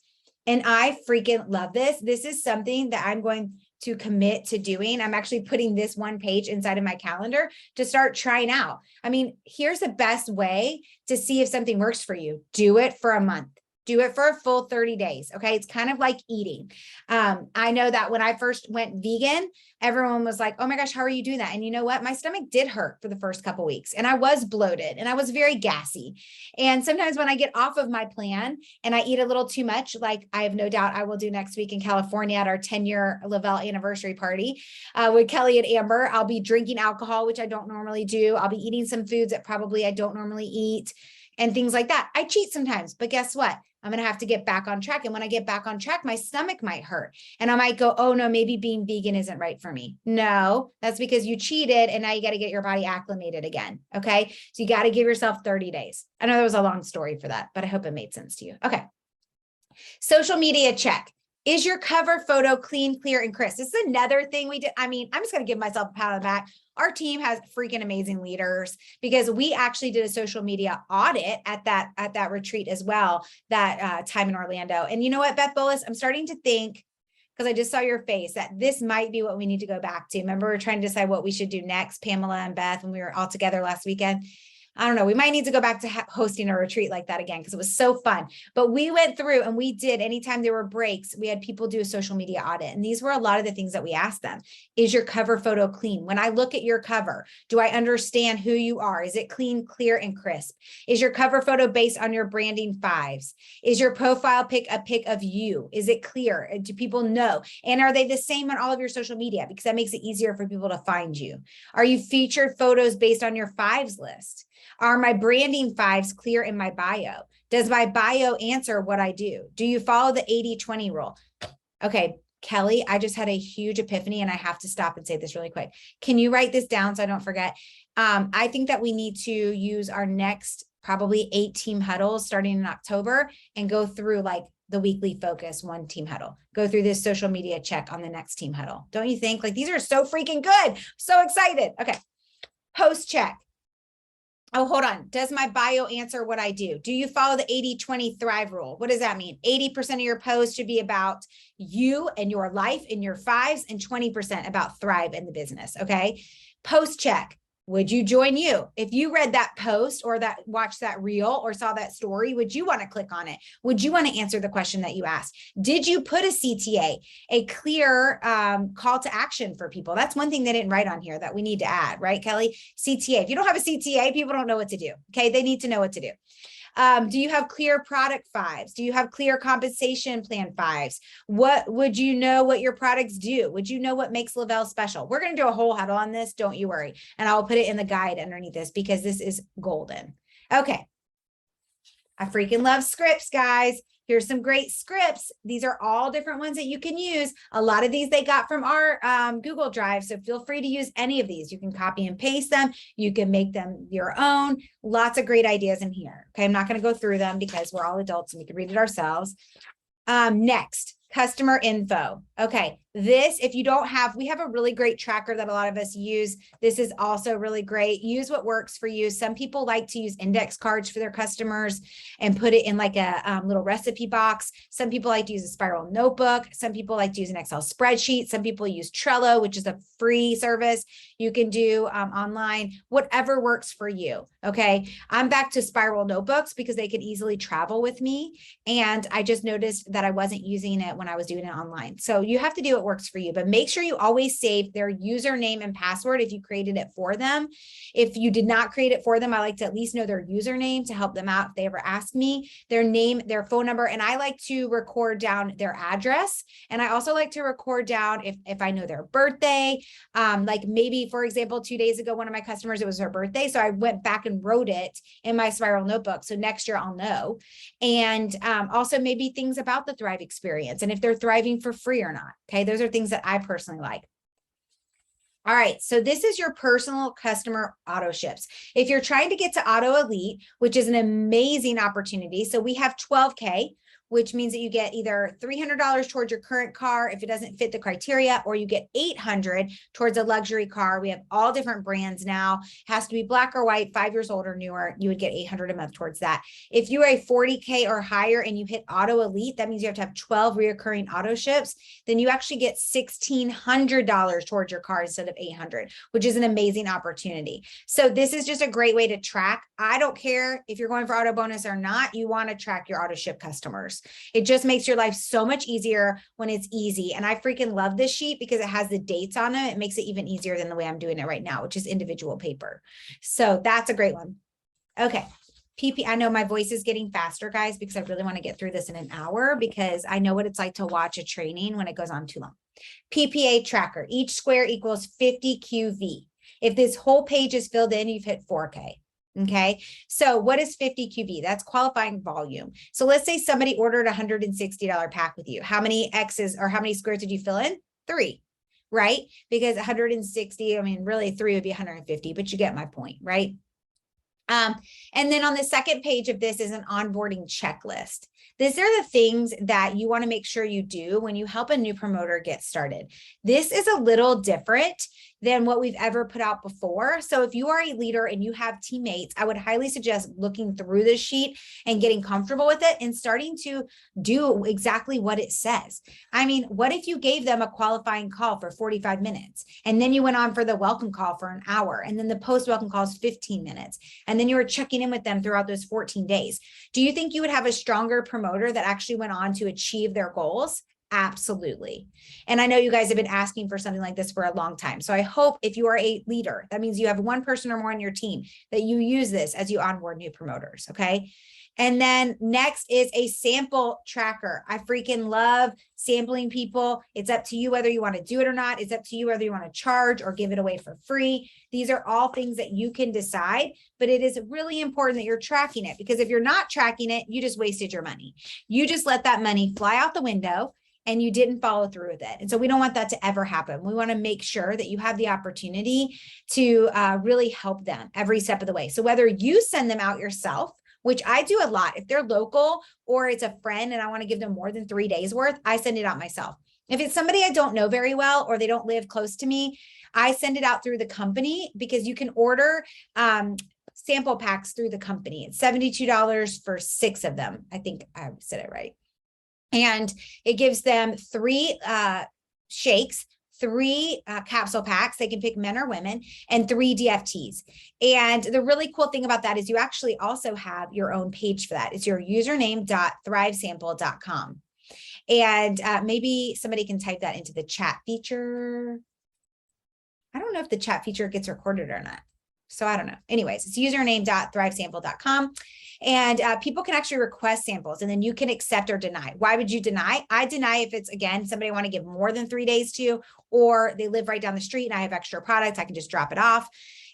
And I freaking love this. This is something that I'm going to commit to doing. I'm actually putting this 1 page inside of my calendar to start trying out. I mean, here's the best way to see if something works for you. Do it for a month. Do it for a full 30 days. Okay. It's kind of like eating. I know that when I first went vegan, everyone was like, oh my gosh, how are you doing that? And you know what? My stomach did hurt for the first couple of weeks and I was bloated and I was very gassy. And sometimes when I get off of my plan and I eat a little too much, like I have no doubt I will do next week in California at our 10-year Lavelle anniversary party with Kelly and Amber, I'll be drinking alcohol, which I don't normally do. I'll be eating some foods that probably I don't normally eat and things like that. I cheat sometimes, but guess what? I'm going to have to get back on track. And when I get back on track, my stomach might hurt. And I might go, oh no, maybe being vegan isn't right for me. No, that's because you cheated and now you got to get your body acclimated again. Okay. So you got to give yourself 30 days. I know there was a long story for that, but I hope it made sense to you. Okay. Social media check. Is your cover photo clean, clear, and crisp? This is another thing we did. I mean, I'm just going to give myself a pat on the back. Our team has freaking amazing leaders because we actually did a social media audit at that retreat as well, that time in Orlando. And you know what, Beth Bolus, I'm starting to think, because I just saw your face, that this might be what we need to go back to. Remember, we were trying to decide what we should do next, Pamela and Beth, when we were all together last weekend. I don't know, we might need to go back to hosting a retreat like that again, because it was so fun. But we went through and we did, anytime there were breaks, we had people do a social media audit. And these were a lot of the things that we asked them. Is your cover photo clean? When I look at your cover, do I understand who you are? Is it clean, clear, and crisp? Is your cover photo based on your branding 5s? Is your profile pic a pic of you? Is it clear? Do people know? And are they the same on all of your social media? Because that makes it easier for people to find you. Are you featured photos based on your 5s list? Are my branding 5s clear in my bio? Does my bio answer what I do? Do you follow the 80-20 rule? Okay, Kelly, I just had a huge epiphany and I have to stop and say this really quick. Can you write this down so I don't forget? I think that we need to use our next probably 8 team huddles starting in October and go through like the weekly focus, one team huddle. Go through this social media check on the next team huddle. Don't you think? Like, these are so freaking good. So excited. Okay. Post check. Oh, hold on. Does my bio answer what I do? Do you follow the 80-20 Thrive rule? What does that mean? 80% of your posts should be about you and your life and your fives, and 20% about Thrive and the business. Okay. Post check. Would you join you? If you read that post or that watched that reel or saw that story, would you want to click on it? Would you want to answer the question that you asked? Did you put a CTA, a clear call to action for people? That's one thing they didn't write on here that we need to add, right, Kelly? CTA. If you don't have a CTA, people don't know what to do. Okay. They need to know what to do. Do you have clear product fives? Do you have clear compensation plan fives? What would you know what your products do? Would you know what makes Lavelle special? We're going to do a whole huddle on this. Don't you worry. And I'll put it in the guide underneath this because this is golden. Okay. I freaking love scripts, guys. Here's some great scripts. These are all different ones that you can use. A lot of these they got from our Google Drive. So feel free to use any of these. You can copy and paste them. You can make them your own. Lots of great ideas in here. Okay. I'm not going to go through them because we're all adults and we can read it ourselves. Next, customer info. Okay. This, if you don't have, we have a really great tracker that a lot of us use. This is also really great. Use what works for you. Some people like to use index cards for their customers and put it in like a little recipe box. Some people like to use a spiral notebook. Some people like to use an Excel spreadsheet. Some people use Trello, which is a free service you can do online, whatever works for you. Okay. I'm back to spiral notebooks because they could easily travel with me. And I just noticed that I wasn't using it when I was doing it online. So you have to do what works for you, but make sure you always save their username and password if you created it for them. If you did not create it for them, I like to at least know their username to help them out if they ever ask me, their name, their phone number, and I like to record down their address. And I also like to record down if I know their birthday, like maybe, for example, 2 days ago, one of my customers, it was her birthday. So I went back and wrote it in my spiral notebook. So next year I'll know. And also maybe things about the Thrive experience and if they're thriving for free or not. Okay. Those are things that I personally like. All right. So this is your personal customer auto ships. If you're trying to get to Auto Elite, which is an amazing opportunity. So we have 12K, which means that you get either $300 towards your current car if it doesn't fit the criteria, or you get $800 towards a luxury car. We have all different brands now. It has to be black or white, 5 years old or newer. You would get $800 a month towards that. If you are a 40K or higher and you hit Auto Elite, that means you have to have 12 reoccurring auto ships. Then you actually get $1,600 towards your car instead of $800, which is an amazing opportunity. So this is just a great way to track. I don't care if you're going for auto bonus or not. You want to track your auto ship customers. It just makes your life so much easier when it's easy. And I freaking love this sheet because it has the dates on it. It makes it even easier than the way I'm doing it right now, which is individual paper. So that's a great one. Okay. I know my voice is getting faster, guys, because I really want to get through this in an hour because I know what it's like to watch a training when it goes on too long. PPA tracker. Each square equals 50 QV. If this whole page is filled in, you've hit 4K. Okay. So what is 50 QV? That's qualifying volume. So let's say somebody ordered $160 pack with you. How many X's or how many squares did you fill in? 3, right? Because 160, I mean, really 3 would be 150, but you get my point, right? And then on the second page of this is an onboarding checklist. These are the things that you want to make sure you do when you help a new promoter get started. This is a little different than what we've ever put out before. So if you are a leader and you have teammates, I would highly suggest looking through this sheet and getting comfortable with it and starting to do exactly what it says. I mean, what if you gave them a qualifying call for 45 minutes and then you went on for the welcome call for an hour and then the post-welcome call is 15 minutes and then you were checking in with them throughout those 14 days? Do you think you would have a stronger promoter that actually went on to achieve their goals? Absolutely. And I know you guys have been asking for something like this for a long time. So I hope if you are a leader, that means you have one person or more on your team, that you use this as you onboard new promoters. Okay. And then next is a sample tracker. I freaking love sampling people. It's up to you whether you want to do it or not. It's up to you whether you want to charge or give it away for free. These are all things that you can decide, but it is really important that you're tracking it, because if you're not tracking it, you just wasted your money. You just let that money fly out the window and you didn't follow through with it. And so we don't want that to ever happen. We want to make sure that you have the opportunity to really help them every step of the way. So whether you send them out yourself which I do a lot. If they're local or it's a friend and I want to give them more than 3 days worth, I send it out myself. If it's somebody I don't know very well or they don't live close to me, I send it out through the company because you can order sample packs through the company. It's $72 for 6 of them. I think I said it right. And it gives them 3 shakes, 3 capsule packs. They can pick men or women, and 3 DFTs. And the really cool thing about that is you actually also have your own page for that. It's your username.thrivesample.com. And maybe somebody can type that into the chat feature. I don't know if the chat feature gets recorded or not. So I don't know. Anyways, it's username.thrivesample.com. And people can actually request samples and then you can accept or deny. Why would you deny? I deny if it's, again, somebody I want to give more than 3 days to, or they live right down the street and I have extra products, I can just drop it off.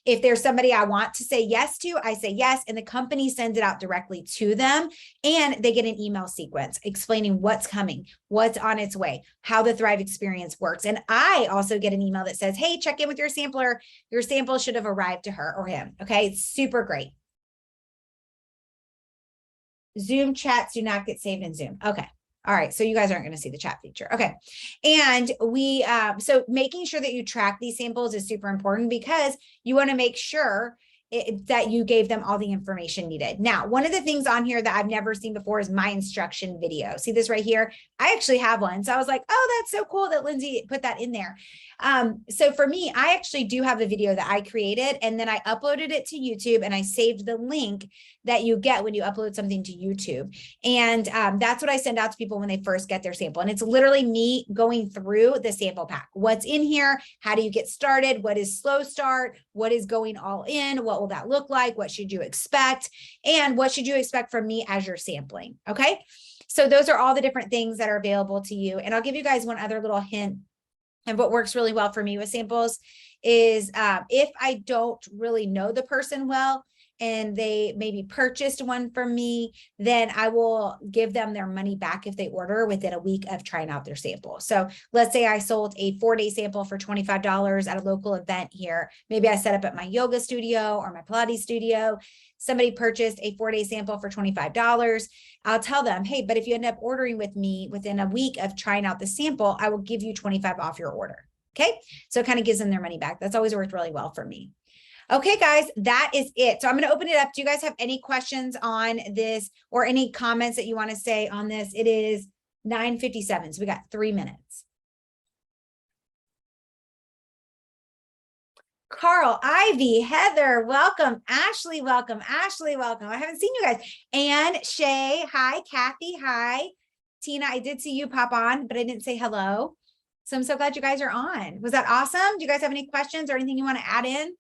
If there's somebody I want to say yes to, I say yes, and the company sends it out directly to them, and they get an email sequence explaining what's coming, what's on its way, how the Thrive experience works. And I also get an email that says, hey, check in with your sampler. Your sample should have arrived to her or him. Okay, it's super great. Zoom chats do not get saved in Zoom. Okay. All right. So you guys aren't going to see the chat feature. Okay. And we, so making sure that you track these samples is super important because you want to make sure that you gave them all the information needed. Now, one of the things on here that I've never seen before is my instruction video. See this right here? I actually have one. So I was like, oh, that's so cool that Lindsay put that in there. So for me, I actually do have a video that I created and then I uploaded it to YouTube and I saved the link that you get when you upload something to YouTube. And that's what I send out to people when they first get their sample. And it's literally me going through the sample pack. What's in here? How do you get started? What is slow start? What is going all in? What will that look like? What should you expect? And what should you expect from me as you're sampling? Okay. So those are all the different things that are available to you. And I'll give you guys one other little hint. And what works really well for me with samples is if I don't really know the person well, and they maybe purchased one from me, then I will give them their money back if they order within a week of trying out their sample. So let's say I sold a 4-day sample for $25 at a local event here. Maybe I set up at my yoga studio or my Pilates studio. Somebody purchased a 4-day sample for $25. I'll tell them, hey, but if you end up ordering with me within a week of trying out the sample, I will give you 25 off your order. Okay. So it kind of gives them their money back. That's always worked really well for me. Okay, guys, that is it. So I'm going to open it up. Do you guys have any questions on this or any comments that you want to say on this? It is 9:57, so we got 3 minutes. Carl, Ivy, Heather, welcome. Ashley, welcome. Ashley, welcome. I haven't seen you guys. And Shay, hi. Kathy, hi. Tina, I did see you pop on, but I didn't say hello. So I'm so glad you guys are on. Was that awesome? Do you guys have any questions or anything you want to add in?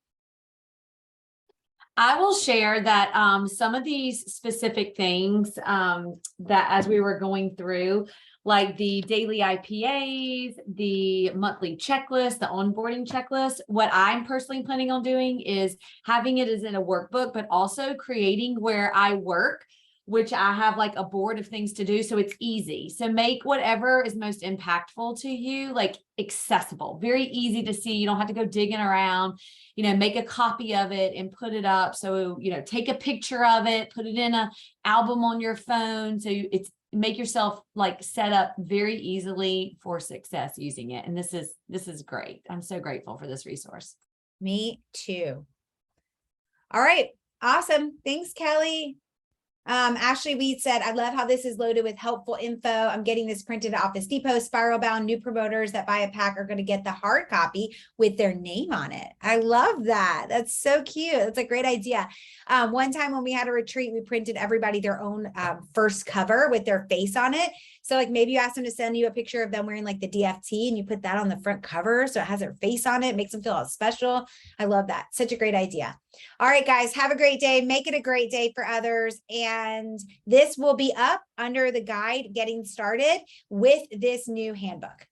I will share that some of these specific things that as we were going through, like the daily IPAs, the monthly checklist, the onboarding checklist, what I'm personally planning on doing is having it as in a workbook, but also creating where I work, which I have like a board of things to do. So it's easy. So make whatever is most impactful to you, like accessible, very easy to see. You don't have to go digging around, make a copy of it and put it up. So, take a picture of it, put it in an album on your phone. So it's make yourself like set up very easily for success using it. And this is great. I'm so grateful for this resource. Me too. All right. Awesome. Thanks, Kelly. Ashley Weed said, I love how this is loaded with helpful info. I'm getting this printed at Office Depot. Spiral bound new promoters that buy a pack are going to get the hard copy with their name on it. I love that. That's so cute. That's a great idea. One time when we had a retreat, we printed everybody their own first cover with their face on it. So like maybe you ask them to send you a picture of them wearing like the DFT and you put that on the front cover. So it has their face on it, makes them feel all special. I love that. Such a great idea. All right, guys, have a great day. Make it a great day for others. And this will be up under the guide getting started with this new handbook.